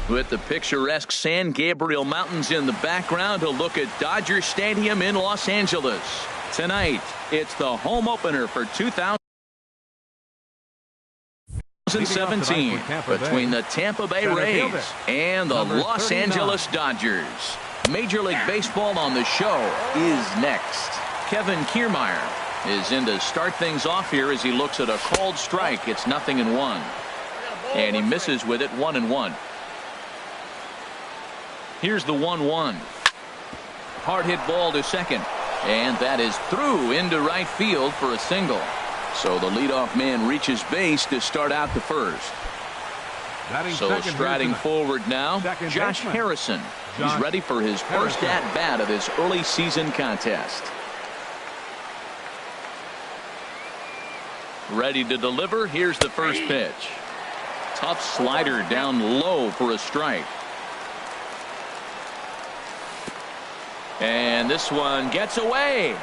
With the picturesque San Gabriel Mountains in the background, a look at Dodger Stadium in Los Angeles. Tonight, it's the home opener for 2017 between the Tampa Bay Rays and the Los Angeles Dodgers. Major League Baseball on the show is next. Kevin Kiermaier is in to start things off here as he looks at a called strike. It's 0-1. And he misses with it 1-1. Here's the 1-1. Hard hit ball to second. And that is through into right field for a single. So the leadoff man reaches base to start out the first. So striding forward now, Josh Harrison. He's ready for his first at-bat of this early season contest. Ready to deliver. Here's the first pitch. Tough slider down low for a strike. And this one gets away.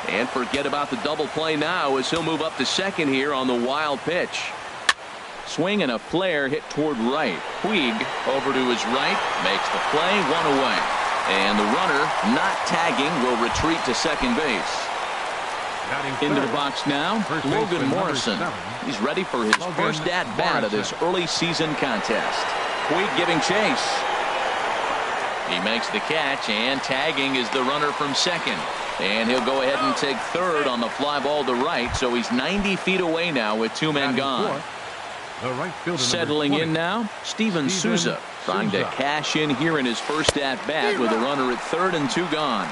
And forget about the double play now as he'll move up to second here on the wild pitch. Swing and a flare hit toward right. Puig over to his right, makes the play, one away. And the runner, not tagging, will retreat to second base. Into the box now, Logan Morrison. He's ready for his first at-bat of this early season contest. Puig giving chase. He makes the catch, and tagging is the runner from second. And he'll go ahead and take third on the fly ball to right, so he's 90 feet away now with two men gone. Settling in now, Steven Souza, trying to cash in here in his first at-bat with a runner at third and two gone.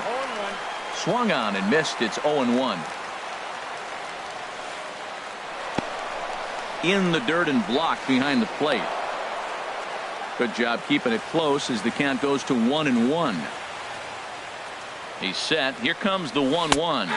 Swung on and missed. It's 0-1. In the dirt and blocked behind the plate. Good job keeping it close as the count goes to 1-1. He's set. Here comes the 1-1.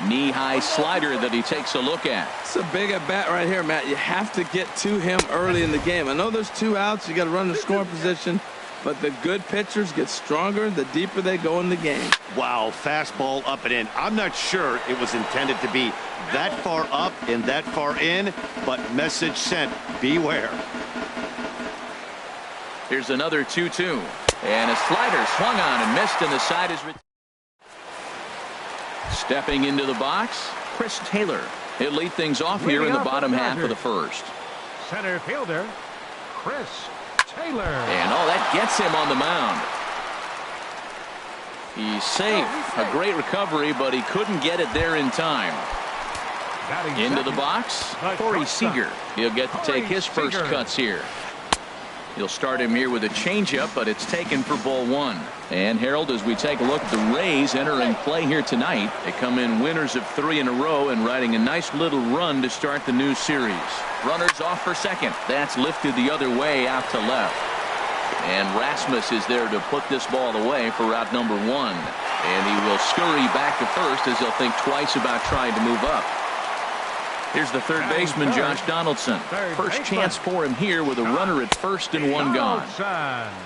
Knee-high slider that he takes a look at. It's a big at-bat right here, Matt. You have to get to him early in the game. I know there's two outs. You got to run the scoring position. But the good pitchers get stronger the deeper they go in the game. Wow, fastball up and in. I'm not sure it was intended to be that far up and that far in, but message sent. Beware. Here's another 2-2. And a slider swung on and missed, and the side is... Stepping into the box, Chris Taylor. He'll lead things off here in the bottom half of the first. Center fielder, Chris Taylor. And that gets him on the mound. He's safe. A great recovery, but he couldn't get it there in time. Into the box, Corey Seager. He'll get to take his first cuts here. You'll start him here with a changeup, but it's taken for ball one. And Harold, as we take a look at the Rays entering play here tonight, they come in winners of 3 in a row and riding a nice little run to start the new series. Runners off for second. That's lifted the other way out to left. And Rasmus is there to put this ball away for route number 1. And he will scurry back to first as he'll think twice about trying to move up. Here's the third baseman, Josh Donaldson. First chance for him here with a runner at first and one gone.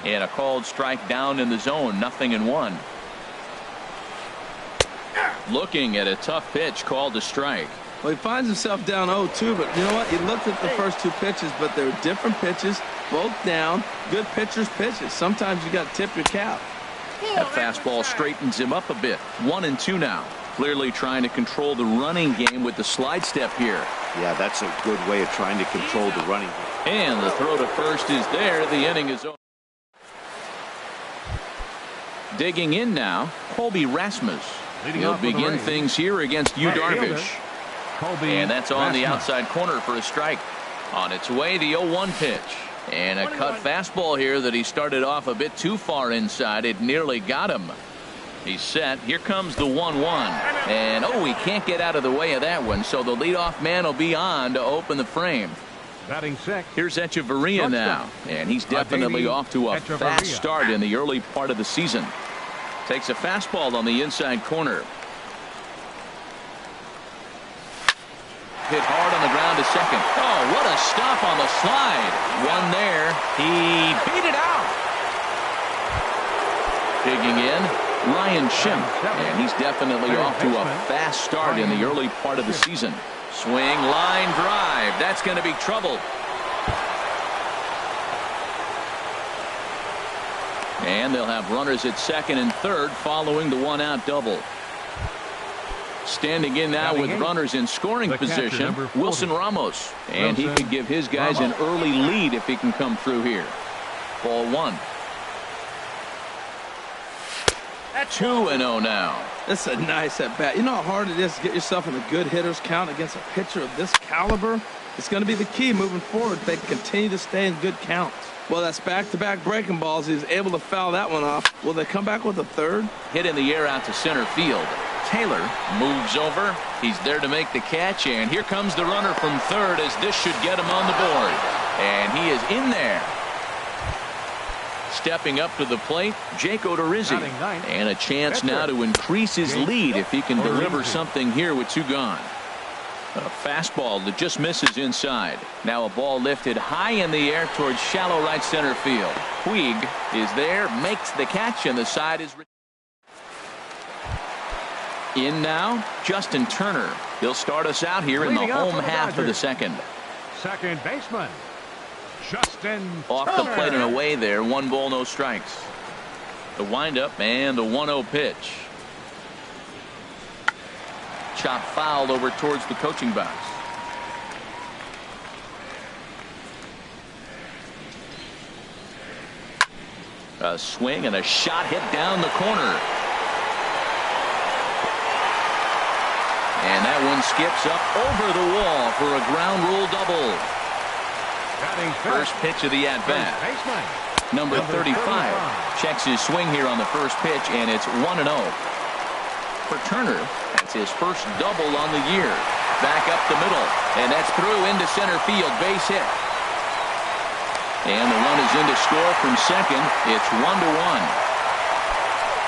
And a called strike down in the zone, 0-1. Looking at a tough pitch called a strike. Well, he finds himself down 0-2, but you know what? He looked at the first two pitches, but they were different pitches, both down. Good pitchers' pitches. Sometimes you got to tip your cap. That fastball straightens him up a bit. 1-2 now. Clearly trying to control the running game with the slide step here. Yeah, that's a good way of trying to control the running game. And the throw to first is there. The inning is over. Digging in now, Colby Rasmus. He'll begin things here against Yu Darvish. And that's on the outside corner for a strike. On its way, the 0-1 pitch. And a cut fastball here that he started off a bit too far inside. It nearly got him. He's set. Here comes the 1-1. And, he can't get out of the way of that one. So the leadoff man will be on to open the frame. Here's Echeverria now. And he's definitely off to a fast start in the early part of the season. Takes a fastball on the inside corner. Hit hard on the ground to second. Oh, what a stop on the slide. One there. He beat it out. Digging in, Ryan Schimpf, and he's definitely off to a fast start in the early part of the season. Swing, line drive. That's going to be trouble. And they'll have runners at second and third following the one-out double. Standing in now with runners in scoring position, Wilson Ramos. And he could give his guys an early lead if he can come through here. Ball one. 2-0 now. That's a nice at bat. You know how hard it is to get yourself in a good hitter's count against a pitcher of this caliber? It's going to be the key moving forward if they continue to stay in good counts. Well, that's back-to-back breaking balls. He's able to foul that one off. Will they come back with a third? Hit in the air out to center field. Taylor moves over. He's there to make the catch, and here comes the runner from third as this should get him on the board. And he is in there. Stepping up to the plate, Jake Odorizzi. And a chance now to increase his lead if he can deliver something here with two gone. A fastball that just misses inside. Now a ball lifted high in the air towards shallow right center field. Puig is there, makes the catch, and the side is in now. Justin Turner. He'll start us out here in the home half of the second. Second baseman, Justin Off Turner. the plate and away there. 1 ball, no strikes. The windup and the 1-0 pitch. Chop fouled over towards the coaching box. A swing and a shot hit down the corner. And that one skips up over the wall for a ground rule double. First pitch of the at-bat. Number 35 checks his swing here on the first pitch, and it's 1-0. For Turner, that's his first double on the year. Back up the middle, and that's through into center field. Base hit. And the run is in to score from second. It's 1-1.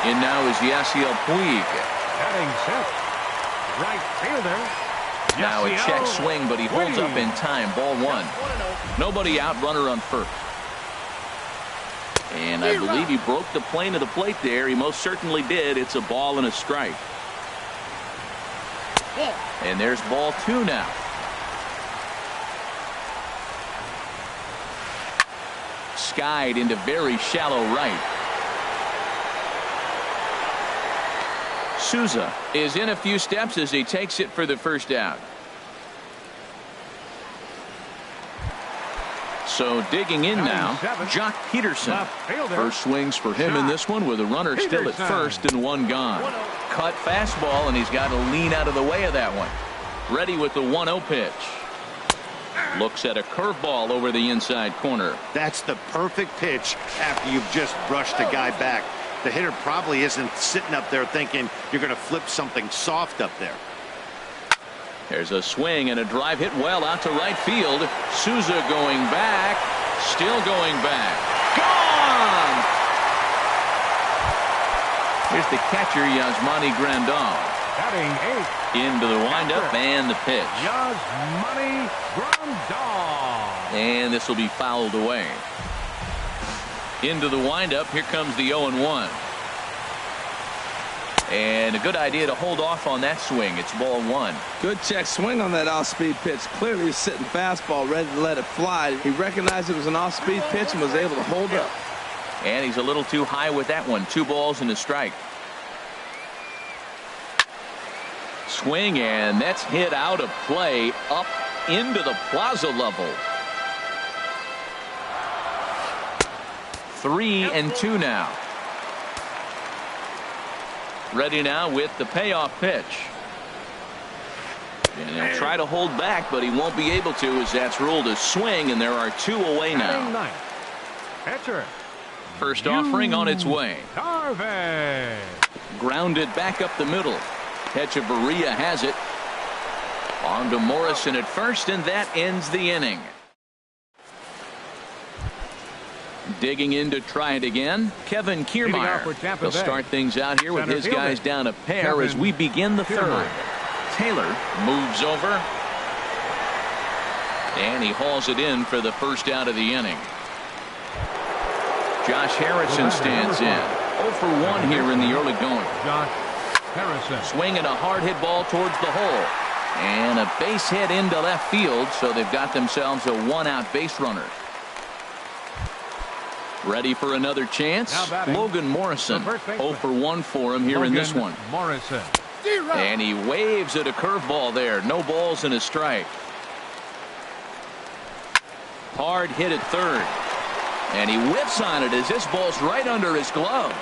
In now is Yasiel Puig. Batting set. Right fielder. Now a check swing, but he holds up in time. Ball one. Nobody out, runner on first. And I believe he broke the plane of the plate there. He most certainly did. It's a ball and a strike. And there's ball two now. Skied into very shallow right. Souza is in a few steps as he takes it for the first out. So digging in now, Jock Peterson. First swings for him in this one with a runner still at first and one gone. Cut fastball, and he's got to lean out of the way of that one. Ready with the 1-0 pitch. Looks at a curveball over the inside corner. That's the perfect pitch after you've just brushed a guy back. The hitter probably isn't sitting up there thinking you're going to flip something soft up there. There's a swing and a drive hit well out to right field. Souza going back. Still going back. Gone! Here's the catcher, Yasmani Grandal. Batting eighth. Into the windup and the pitch. Yasmani Grandal. And this will be fouled away. Into the windup. Here comes the 0-1. And a good idea to hold off on that swing. It's ball one. Good check swing on that off-speed pitch. Clearly he's sitting fastball ready to let it fly. He recognized it was an off-speed pitch and was able to hold up. And he's a little too high with that one. 2 balls and a strike. Swing, and that's hit out of play up into the plaza level. 3-2 now. Ready now with the payoff pitch. And he'll try to hold back, but he won't be able to as that's ruled a swing, and there are 2 away now. Pitcher. First offering on its way. Harvey. Grounded back up the middle. Hechavarria has it. On to Morrison at first, and that ends the inning. Digging in to try it again, Kevin Kiermaier. He'll start things out here with his guys down a pair as we begin the third. Taylor moves over. And he hauls it in for the first out of the inning. Josh Harrison stands in. 0 for 1 here in the early going. Josh Harrison. Swinging a hard hit ball towards the hole. And a base hit into left field, so they've got themselves a 1-out base runner. Ready for another chance. Now batting, Logan Morrison. the first baseman. 0 for 1 for him here in this one. Morrison. And he waves at a curveball there. No balls and a strike. Hard hit at third. And he whips on it as this ball's right under his glove.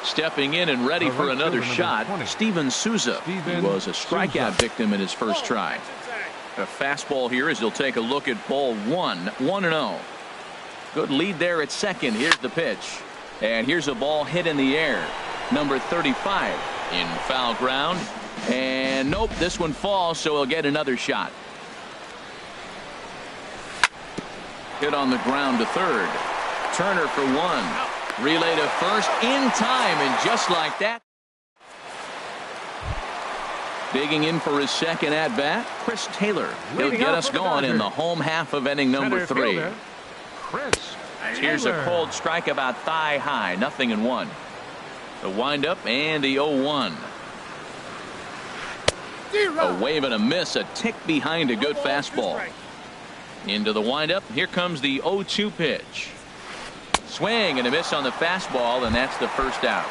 Stepping in and ready for another shot, Steven Souza. He was a strikeout victim in his first try. A fastball here as he'll take a look at ball one. 1-0. Good lead there at second. Here's the pitch. And here's a ball hit in the air. Number 35 in foul ground. And nope, this one falls, so he'll get another shot. Hit on the ground to third. Turner for one. Relay to first in time, and just like that. Digging in for his second at bat, Chris Taylor. He'll get us going in the home half of inning number 3. Here's a cold strike about thigh high, 0-1. The windup and the 0-1. A wave and a miss, a tick behind a good fastball. Into the windup. Here comes the 0-2 pitch. Swing and a miss on the fastball, and that's the first out.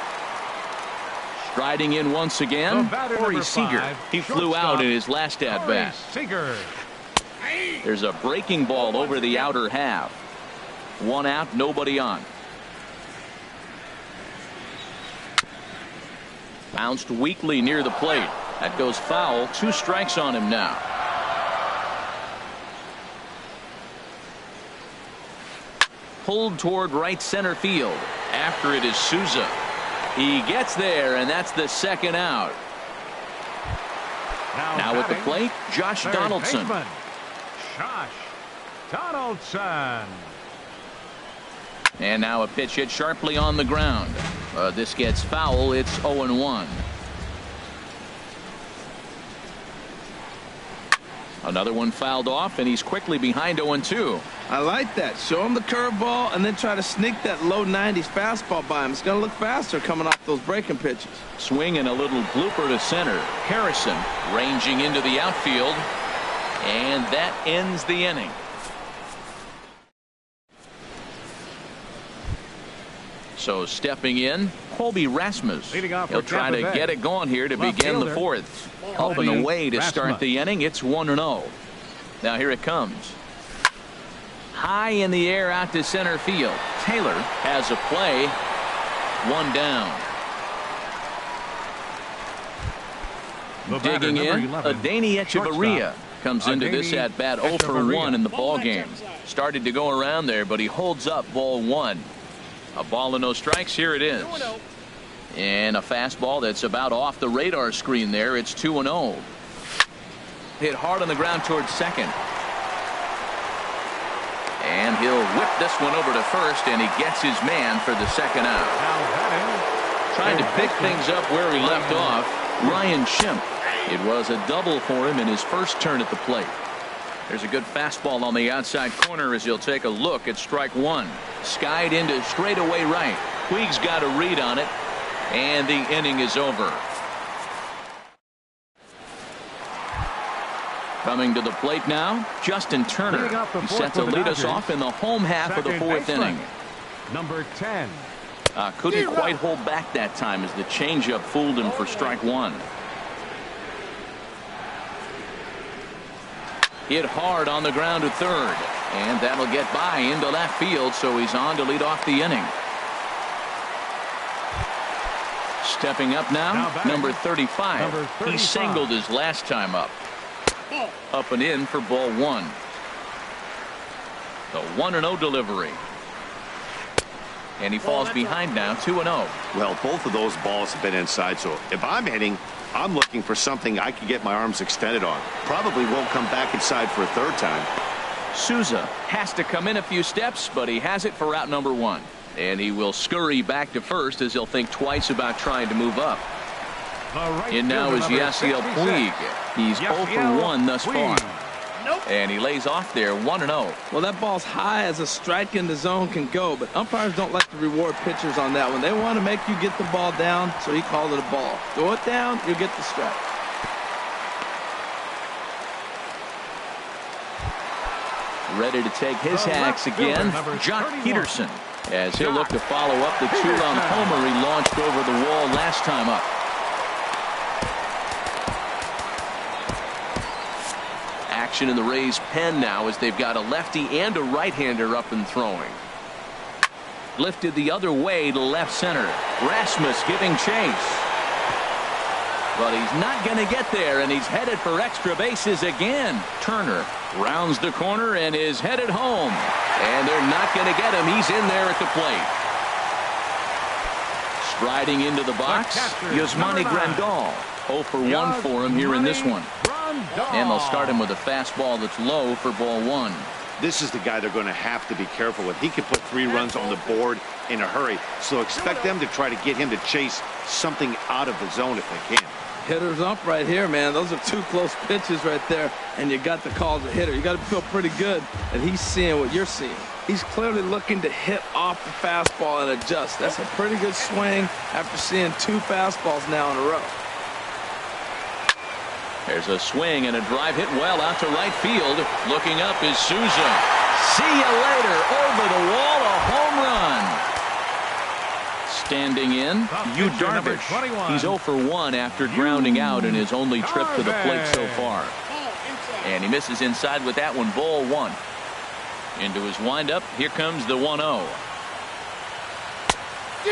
Striding in once again, Corey Seager. He flew out in his last at bat. There's a breaking ball over the outer half. 1 out, nobody on. Bounced weakly near the plate. That goes foul. 2 strikes on him now. Pulled toward right center field. After it is Souza. He gets there, and that's the second out. Now at the plate, Josh Donaldson. Josh Donaldson. And now a pitch hit sharply on the ground. This gets foul. It's 0-1. Another one fouled off, and he's quickly behind 0-2. I like that. Show him the curveball and then try to sneak that low 90s fastball by him. It's going to look faster coming off those breaking pitches. Swing and a little blooper to center. Harrison ranging into the outfield, and that ends the inning. So stepping in, Colby Rasmus. He'll try to get it going here to begin the 4th. Up and away to start the inning. It's 1-0. Now here it comes. High in the air out to center field. Taylor has a play. 1 down. Digging in, Adeiny Echeverria comes into this at bat 0 for 1 in the ball game. Started to go around there, but he holds up ball 1. A ball and no strikes. Here it is. And a fastball that's about off the radar screen there. It's 2-0. Hit hard on the ground towards second. And he'll whip this one over to first, and he gets his man for the second out. Trying to pick things up where he left off, Ryan Schimpf. It was a double for him in his first turn at the plate. There's a good fastball on the outside corner as he'll take a look at strike 1. Skied into straightaway right. Puig's got a read on it, and the inning is over. Coming to the plate now, Justin Turner. He's set to lead us off in the home half of the 4th inning. Number 10. Couldn't quite hold back that time as the changeup fooled him for strike 1. Hit hard on the ground to third, and that'll get by into left field, so he's on to lead off the inning. Stepping up now, number 35. He singled his last time up. Up and in for ball 1. The 1-0 delivery. And he falls behind now, 2-0. Well, both of those balls have been inside, so if I'm hitting, I'm looking for something I can get my arms extended on. Probably won't come back inside for a third time. Souza has to come in a few steps, but he has it for out number 1. And he will scurry back to first as he'll think twice about trying to move up. In now is Yasiel Puig. He's 0 for 1 thus far. And he lays off there, 1-0. Well, that ball's high as a strike in the zone can go, but umpires don't like to reward pitchers on that one. They want to make you get the ball down, so he called it a ball. Throw it down, you'll get the strike. Ready to take his hacks again, Jock Peterson, as he'll look to follow up the two-run homer he launched over the wall last time up. Action in the Rays' pen now as they've got a lefty and a right-hander up and throwing. Lifted the other way to left center. Rasmus giving chase. But he's not going to get there, and he's headed for extra bases again. Turner rounds the corner and is headed home. And they're not going to get him. He's in there at the plate. Striding into the box, Yasmani Grandal. 0 for 1 for him here in this one. And they'll start him with a fastball that's low for ball 1. This is the guy they're going to have to be careful with. He can put 3 runs on the board in a hurry, so expect them to try to get him to chase something out of the zone if they can. Hitter's up right here, man. Those are 2 close pitches right there, and you got the call as a hitter. You got to feel pretty good that he's seeing what you're seeing. He's clearly looking to hit off the fastball and adjust. That's a pretty good swing after seeing 2 fastballs now in a row. There's a swing and a drive hit well out to right field. Looking up is Souza. See you later. Over the wall, a home run. Standing in, Yu Darvish. He's 0 for 1 after grounding out in his only trip to the plate so far. And he misses inside with that one. Ball 1. Into his windup. Here comes the 1-0.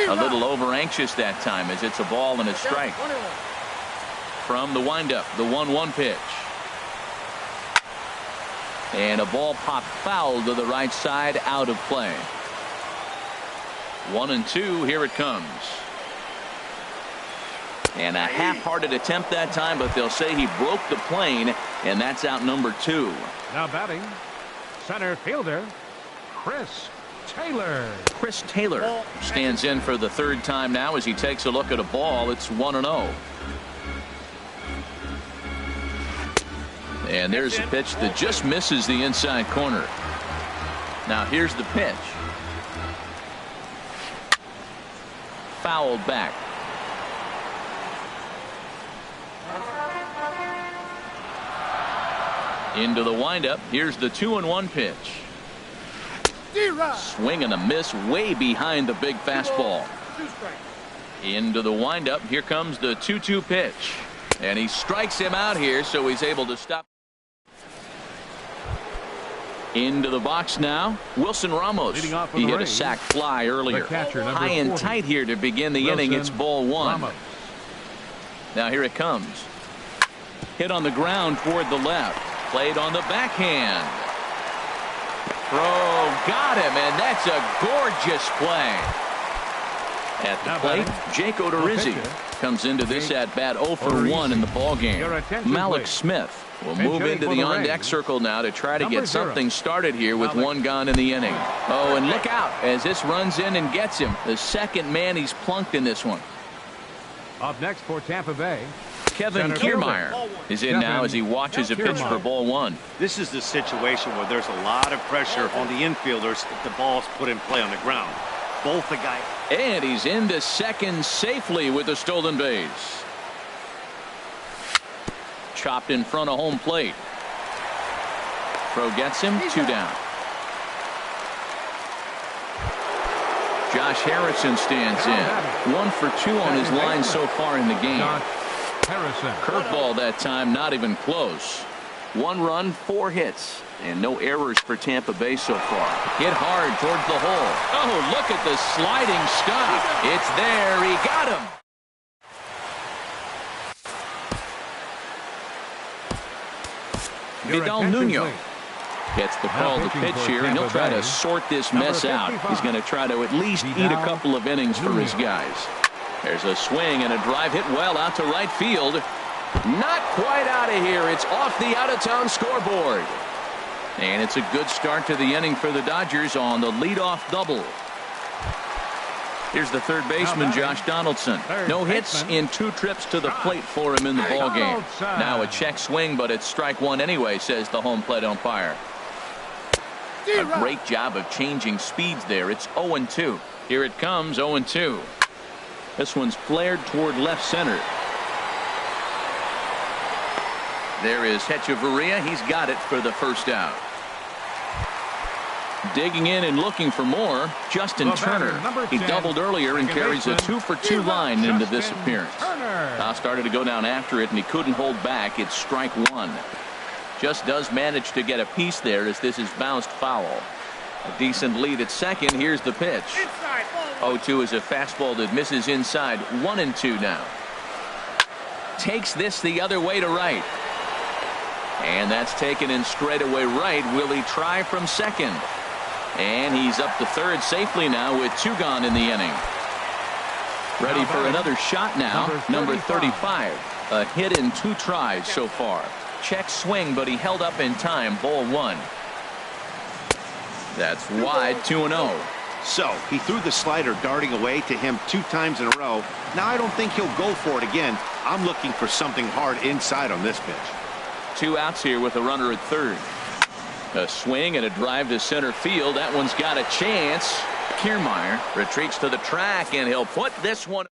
A little over anxious that time as it's a ball and a strike. From the windup, the 1-1 pitch. And a ball popped foul to the right side, out of play. 1-2, here it comes. And a half-hearted attempt that time, but they'll say he broke the plane, and that's out number 2. Now batting, center fielder, Chris Taylor. Chris Taylor stands in for the 3rd time now as he takes a look at a ball. It's 1-0. And there's a pitch that just misses the inside corner. Now here's the pitch. Fouled back. Into the windup. Here's the 2-1 pitch. Swing and a miss way behind the big fastball. Into the windup. Here comes the 2-2 pitch. And he strikes him out here, so he's able to stop. Into the box now, Wilson Ramos. He hit a sac fly earlier. High and tight here to begin the inning. It's ball 1. Now here it comes. Hit on the ground toward the left. Played on the backhand. Throw got him, and that's a gorgeous play. At the plate, Jake Odorizzi comes into this at bat 0 for 1 in the ball game. Malik Smith will move into the on-deck circle now to try to get something started here with 1 gone in the inning. Oh, and look out as this runs in and gets him. The 2nd man he's plunked in this one. Up next for Tampa Bay, Kevin Kiermaier is in now as he watches a pitch for ball 1. This is the situation where there's a lot of pressure on the infielders if the ball's put in play on the ground. Both the guys. And he's into second safely with a stolen base. Chopped in front of home plate. Throw gets him. 2 down. Josh Harrison stands in. 1 for 2 on his line so far in the game. Curveball that time, not even close. 1 run, 4 hits. And no errors for Tampa Bay so far. Hit hard towards the hole. Oh, look at the sliding stop. It's there. He got him. Vidal Nuno gets the call to pitch here, and he'll try to sort this mess out. He's going to try to at least eat a couple of innings for his guys. There's a swing and a drive hit well out to right field. Not quite out of here. It's off the out-of-town scoreboard. And it's a good start to the inning for the Dodgers on the leadoff double. Here's the 3rd baseman, Josh Donaldson. No hits in 2 trips to the plate for him in the ballgame. Now a check swing, but it's strike 1 anyway, says the home plate umpire. A great job of changing speeds there. It's 0-2. Here it comes, 0-2. This one's flared toward left center. There is Hechavarria. He's got it for the 1st out. Digging in and looking for more, Justin Turner. He doubled earlier and carries a 2-for-2 line into this appearance. Now started to go down after it, and he couldn't hold back. It's strike one. Just does manage to get a piece there as this is bounced foul. A decent lead at second. Here's the pitch. 0-2 is a fastball that misses inside. 1-2 now. Takes this the other way to right. And that's taken in straightaway right. Will he try from second? And he's up to third safely now with 2 gone in the inning. Ready for another shot now. Number 35. A hit in 2 tries so far. Check swing, but he held up in time. Ball 1. That's wide. 2-0. So he threw the slider darting away to him 2 times in a row. Now I don't think he'll go for it again. I'm looking for something hard inside on this pitch. 2 outs here with a runner at third. A swing and a drive to center field. That one's got a chance. Kiermaier retreats to the track, and he'll put this one.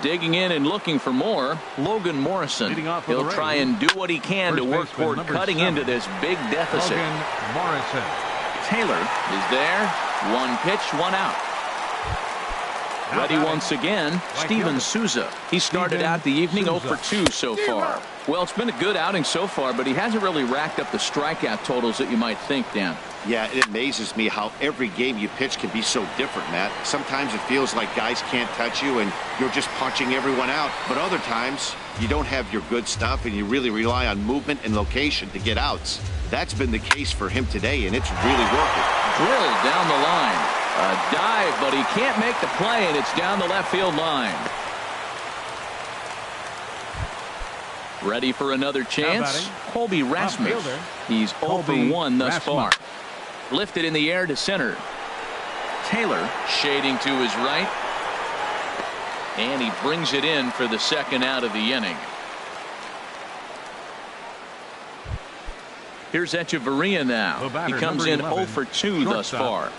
Digging in and looking for more, Logan Morrison. He'll try and do what he can to work toward cutting into this big deficit. Logan Morrison. Taylor is there. 1 pitch, 1 out. Ready once again, Steven Souza. He started out the evening 0 for 2 so far. Well, it's been a good outing so far, but he hasn't really racked up the strikeout totals that you might think, Dan. Yeah, it amazes me how every game you pitch can be so different, Matt. Sometimes it feels like guys can't touch you and you're just punching everyone out. But other times, you don't have your good stuff and you really rely on movement and location to get outs. That's been the case for him today, and it's really working. Drilled down the line. A dive, but he can't make the play, and it's down the left field line. Ready for another chance? Colby Rasmus. He's 0 for 1 thus far. Lifted in the air to center. Taylor shading to his right. And he brings it in for the second out of the inning. Here's Echeverria now. He comes in 0 for 2 thus far.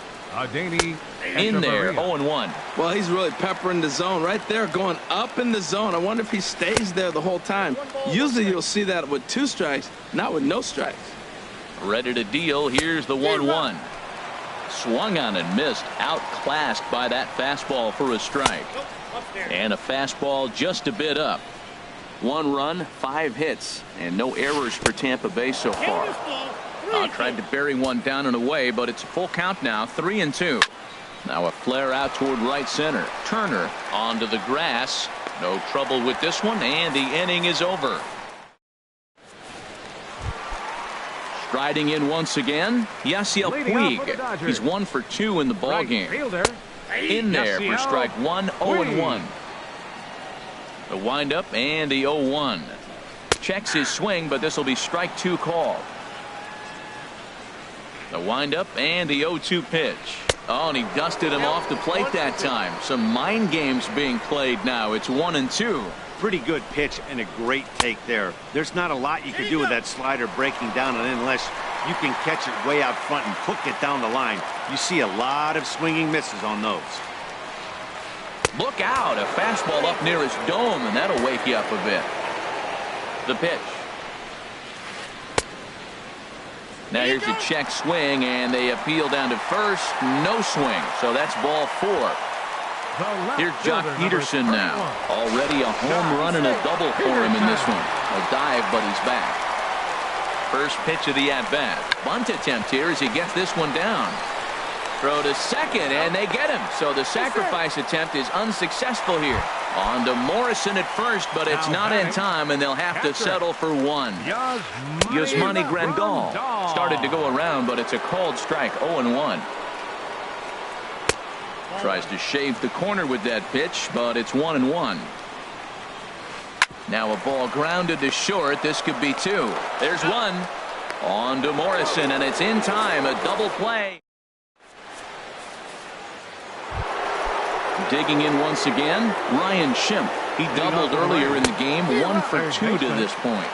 In there, 0-1. Well, he's really peppering the zone right there, going up in the zone. I wonder if he stays there the whole time. Usually you'll see that with 2 strikes, not with no strikes. Ready to deal. Here's the 1-1. Swung on and missed. Outclassed by that fastball for a strike. And a fastball just a bit up. 1 run, 5 hits, and no errors for Tampa Bay so far. Tried to bury one down and away, but it's a full count now. 3-2. Now a flare out toward right center. Turner onto the grass. No trouble with this one, and the inning is over. Striding in once again, Yasiel Puig. He's 1 for 2 in the ballgame. In there for strike 1, 0-1. The windup and the 0-1. Checks his swing, but this will be strike 2 called. The windup and the 0-2 pitch. Oh, and he dusted him off the plate that time. Some mind games being played now. It's 1-2. Pretty good pitch and a great take there. There's not a lot you can do with that slider breaking down and in unless you can catch it way out front and hook it down the line. You see a lot of swinging misses on those. Look out. A fastball up near his dome, and that'll wake you up a bit. The pitch. Now here's a check swing, and they appeal down to first. No swing, so that's ball 4. Here's Jock Peterson now. Already a home run and a double for him in this one. A dive, but he's back. First pitch of the at-bat. Bunt attempt here as he gets this one down. Throw to second, and they get him. So the sacrifice attempt is unsuccessful here. On to Morrison at first, but it's not in time, and they'll have to settle for 1. Yasmani Grandal started to go around, but it's a called strike. 0-1. Tries to shave the corner with that pitch, but it's 1-1. Now a ball grounded to short. This could be 2. There's 1. On to Morrison, and it's in time. A double play. Digging in once again, Ryan Schimpf. He doubled earlier in the game, 1 for 2 to this point.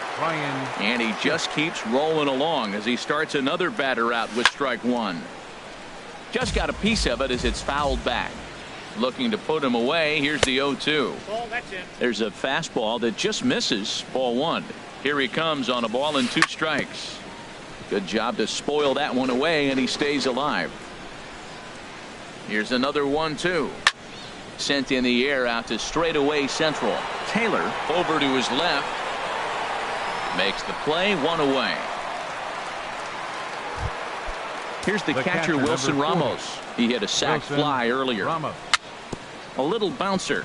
And he just keeps rolling along as he starts another batter out with strike 1. Just got a piece of it as it's fouled back. Looking to put him away. Here's the 0-2. There's a fastball that just misses. Ball 1. Here he comes on a ball and 2 strikes. Good job to spoil that one away, and he stays alive. Here's another 1-2. Sent in the air out to straightaway central. Taylor over to his left. Makes the play, one away. Here's the catcher Wilson Ramos. He had a sac fly earlier. Ramos. A little bouncer.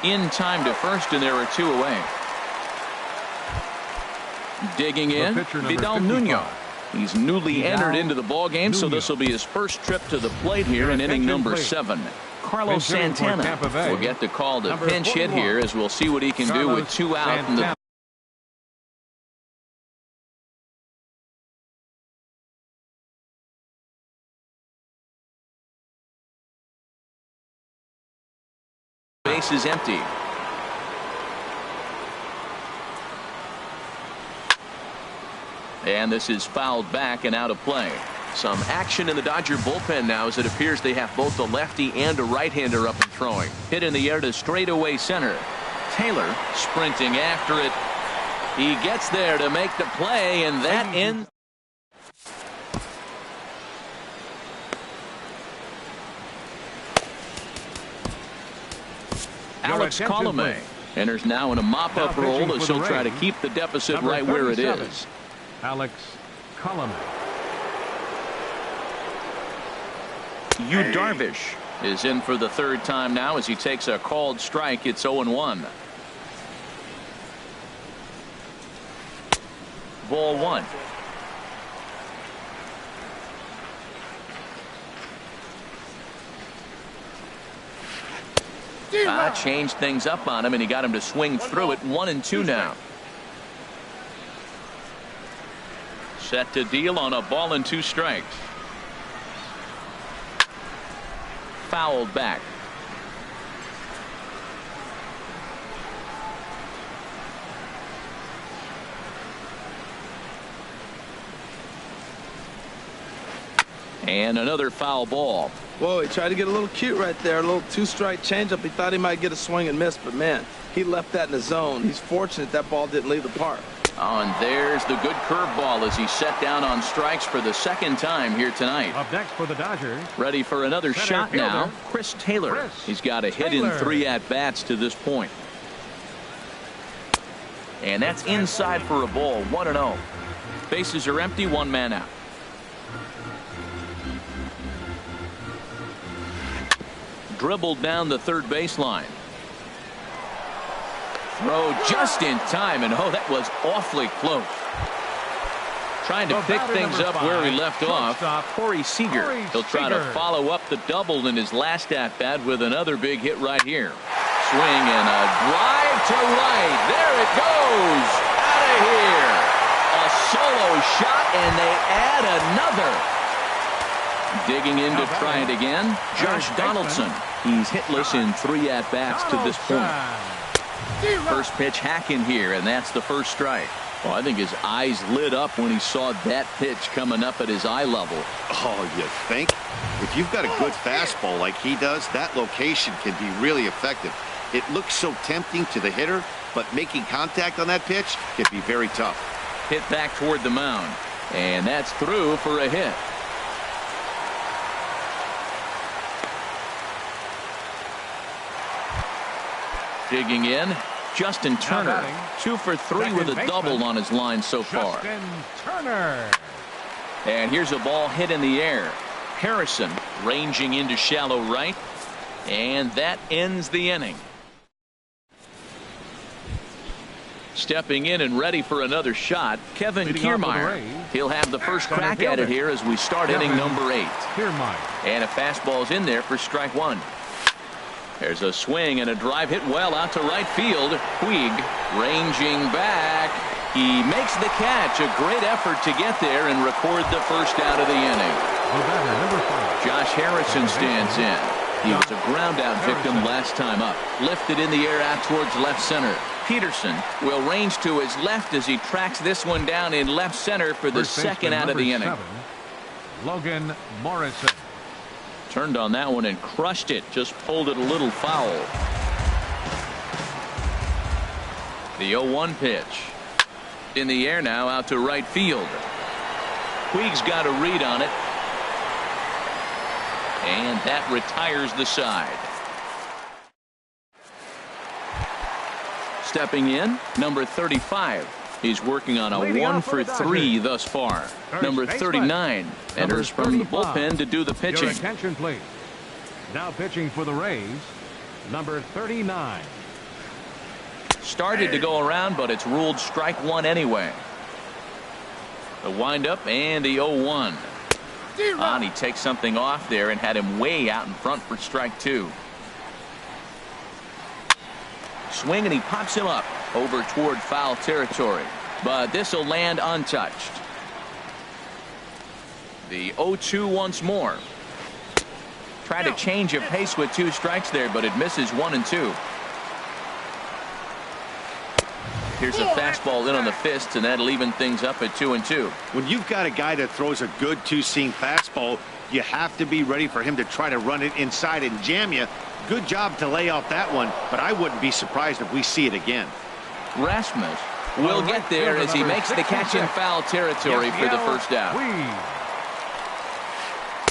In time to first, and there are two away. Digging in, Vidal Nuno. He's newly entered into the ball game, so this will be his first trip to the plate here in inning number 7. Carlos Santana will get the call to pinch hit here, as we'll see what he can do with 2 out in the base is empty. And this is fouled back and out of play. Some action in the Dodger bullpen now, as it appears they have both a lefty and a right-hander up and throwing. Hit in the air to straightaway center. Taylor sprinting after it. He gets there to make the play, and that ends. Alex Colomé enters now in a mop-up role, as he'll try to keep the deficit right where it is. Alex Colomé. Yu Darvish is in for the 3rd time now, as he takes a called strike. It's 0-1. Ball 1. Changed things up on him, and he got him to swing through it. 1-2 now. Set to deal on a ball and 2 strikes. Fouled back. And another foul ball. Whoa, he tried to get a little cute right there. A little 2-strike changeup. He thought he might get a swing and miss, but man, he left that in the zone. He's fortunate that ball didn't leave the park. Oh, and there's the good curveball as he set down on strikes for the 2nd time here tonight. Up next for the Dodgers. Ready for another shot now. Chris Taylor. He's got a hit in 3 at-bats to this point. And that's inside for a ball. 1-0. Bases are empty. 1 man out. Dribbled down the 3rd baseline. Throw just in time, and oh, that was awfully close. Trying to pick things up where he left off. Corey Seager. He'll try to follow up the double in his last at-bat with another big hit right here. Swing and a drive to right. There it goes. Out of here. A solo shot, and they add another. Digging in to try it again. Josh Donaldson. He's hitless in 3 at-bats to this point. First pitch hacking here, and that's the 1st strike. Well, I think his eyes lit up when he saw that pitch coming up at his eye level. Oh, you think? If you've got a good fastball like he does, that location can be really effective. It looks so tempting to the hitter, but making contact on that pitch can be very tough. Hit back toward the mound, and that's through for a hit. Digging in, Justin Turner, 2 for 3 with a double on his line so far. Justin Turner. And here's a ball hit in the air. Harrison ranging into shallow right, and that ends the inning. Stepping in and ready for another shot, Kevin Kiermaier. He'll have the first crack at it here as we start inning number 8. And a fastball's in there for strike 1. There's a swing and a drive hit well out to right field. Puig ranging back. He makes the catch. A great effort to get there and record the first out of the inning. Josh Harrison stands in. He was a ground out victim last time up. Lifted in the air out towards left center. Peterson will range to his left as he tracks this one down in left center for the 2nd out of the inning. Logan Morrison. Turned on that one and crushed it. Just pulled it a little foul. The 0-1 pitch. In the air now, out to right field. Puig's got a read on it. And that retires the side. Stepping in, number 35. He's working on a 1-for-3 thus far. Number 39 enters from the bullpen to do the pitching. Your attention, please. Now pitching for the Rays, number 39. Started to go around, but it's ruled strike one anyway. The windup and the 0-1. He takes something off there and had him way out in front for strike two. Swing, and he pops him up over toward foul territory, but this will land untouched. The 0-2 once more. Tried to change of pace with 2 strikes there, but it misses 1 and 2. Here's a fastball in on the fists, and that'll even things up at 2 and 2. When you've got a guy that throws a good two-seam fastball, you have to be ready for him to try to run it inside and jam you. Good job to lay off that one, but I wouldn't be surprised if we see it again. Rasmus will get there as he makes the catch in foul territory for the first out.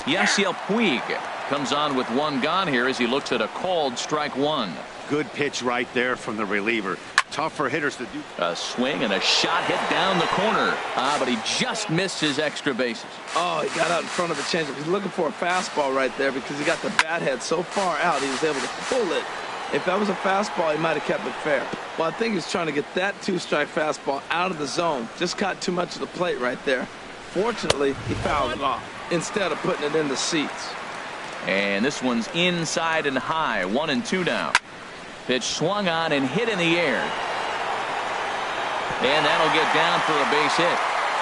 Yasiel Puig comes on with 1 gone here as he looks at a called strike 1. Good pitch right there from the reliever. Tough for hitters to do. A swing and a shot hit down the corner. But he just missed his extra bases. Oh, he got out in front of the changeup. He's looking for a fastball right there because he got the bat head so far out he was able to pull it. If that was a fastball, he might have kept it fair. Well, I think he's trying to get that 2-strike fastball out of the zone. Just caught too much of the plate right there. Fortunately, he fouled it off instead of putting it in the seats. And this one's inside and high. 1 and 2 now. Pitch swung on and hit in the air. And that'll get down for a base hit.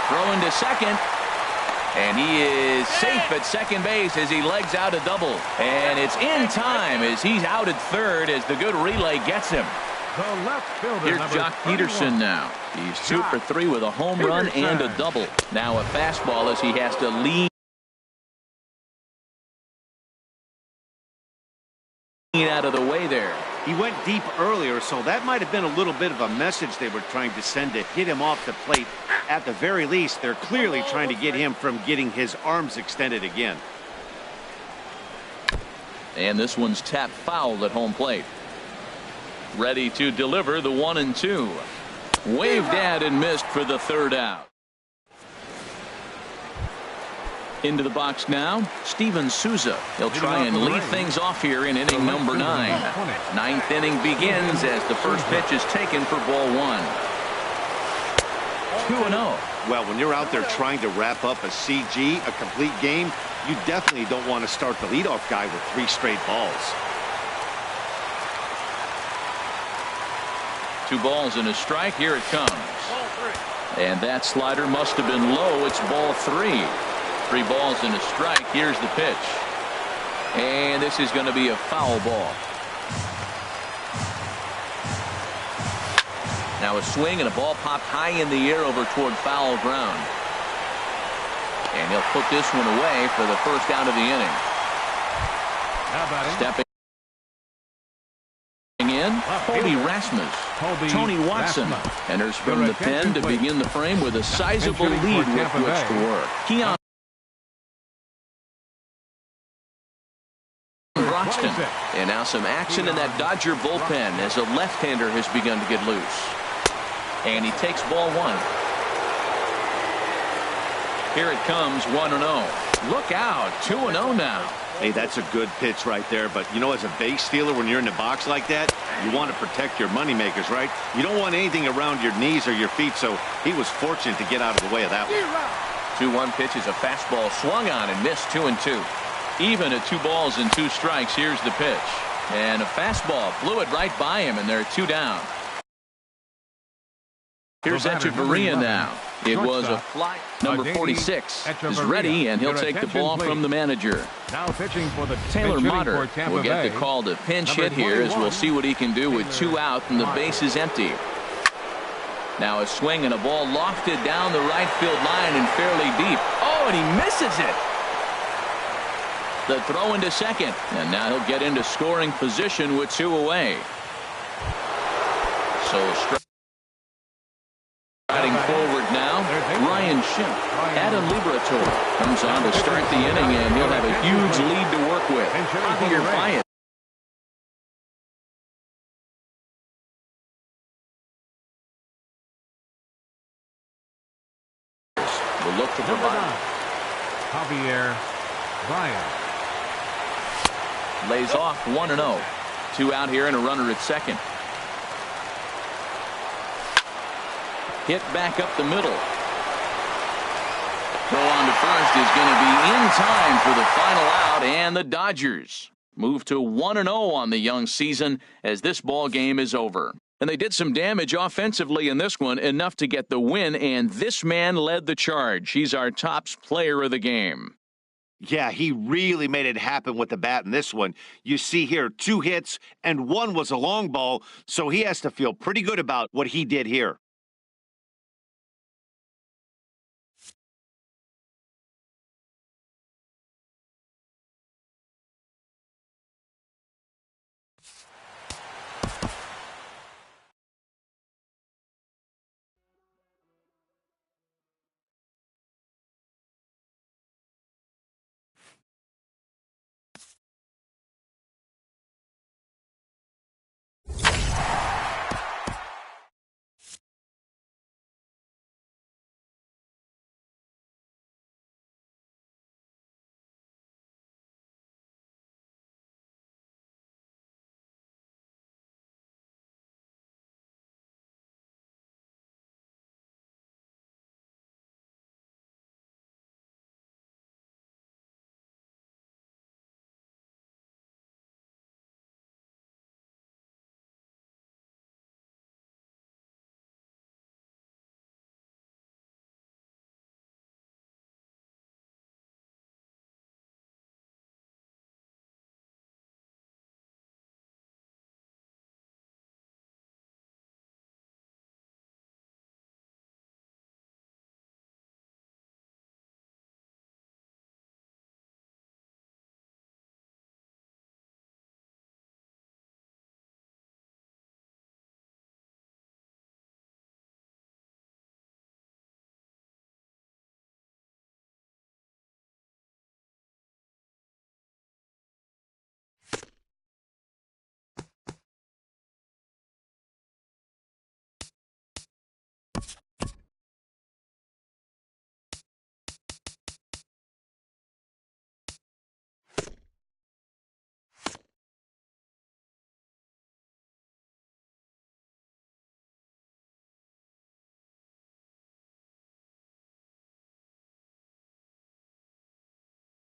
Throw into second. And he is safe at second base as he legs out a double. And it's in time as he's out at third as the good relay gets him. The left fielder, here's Jock Peterson now. He's 2 for 3 with a home run and a double. Now a fastball as he has to lean out of the way there. He went deep earlier, so that might have been a little bit of a message they were trying to send to hit him off the plate. At the very least, they're clearly trying to get him from getting his arms extended again. And this one's tapped foul at home plate. Ready to deliver the 1 and 2. Waved at and missed for the third out. Into the box now, Steven Souza. He'll try and lead things off here in inning number 9. 9th inning begins as the first pitch is taken for ball 1. 2-0. Well, when you're out there trying to wrap up a CG, a complete game, you definitely don't want to start the leadoff guy with 3 straight balls. 2 balls and a strike. Here it comes. And that slider must have been low. It's ball 3. 3 balls and a strike. Here's the pitch. And this is going to be a foul ball. Now a swing and a ball popped high in the air over toward foul ground. And he'll put this one away for the first out of the inning. Stepping in, Colby Rasmus. Tony Watson enters from the pen to begin the frame with a sizable lead with which to work. Keon Broxton. And now some action in that Dodger bullpen as a left-hander has begun to get loose. And he takes ball 1. Here it comes, 1-0. Look out, 2-0 now. Hey, that's a good pitch right there. But, you know, as a base stealer, when you're in the box like that, you want to protect your moneymakers, right? You don't want anything around your knees or your feet, so he was fortunate to get out of the way of that one. 2-1 pitch is a fastball swung on and missed 2-2. Even at 2 balls and 2 strikes. Here's the pitch. And a fastball blew it right by him, and they're 2 down. Here's Echeverria now. It was a fly. Number 46 is ready, and he'll take the ball from the manager. Now pitching for the Taylor Motter will get the call to pinch hit here as we'll see what he can do with 2 out and the base is empty. Now a swing and a ball lofted down the right field line and fairly deep. Oh, and he misses it. The throw into second, and now he'll get into scoring position with 2 away. So striding forward pitching. Adam Liberatore comes on to start the inning, and he'll have a huge lead to work with. Javier Baez. Will look to provide. Javier Baez. Lays off 1-0. 2 out here and a runner at second. Hit back up the middle. Throw on to first is going to be in time for the final out, and the Dodgers move to 1-0 on the young season as this ball game is over. And they did some damage offensively in this one, enough to get the win, and this man led the charge. He's our top player of the game. Yeah, he really made it happen with the bat in this one. You see here 2 hits, and 1 was a long ball, so he has to feel pretty good about what he did here.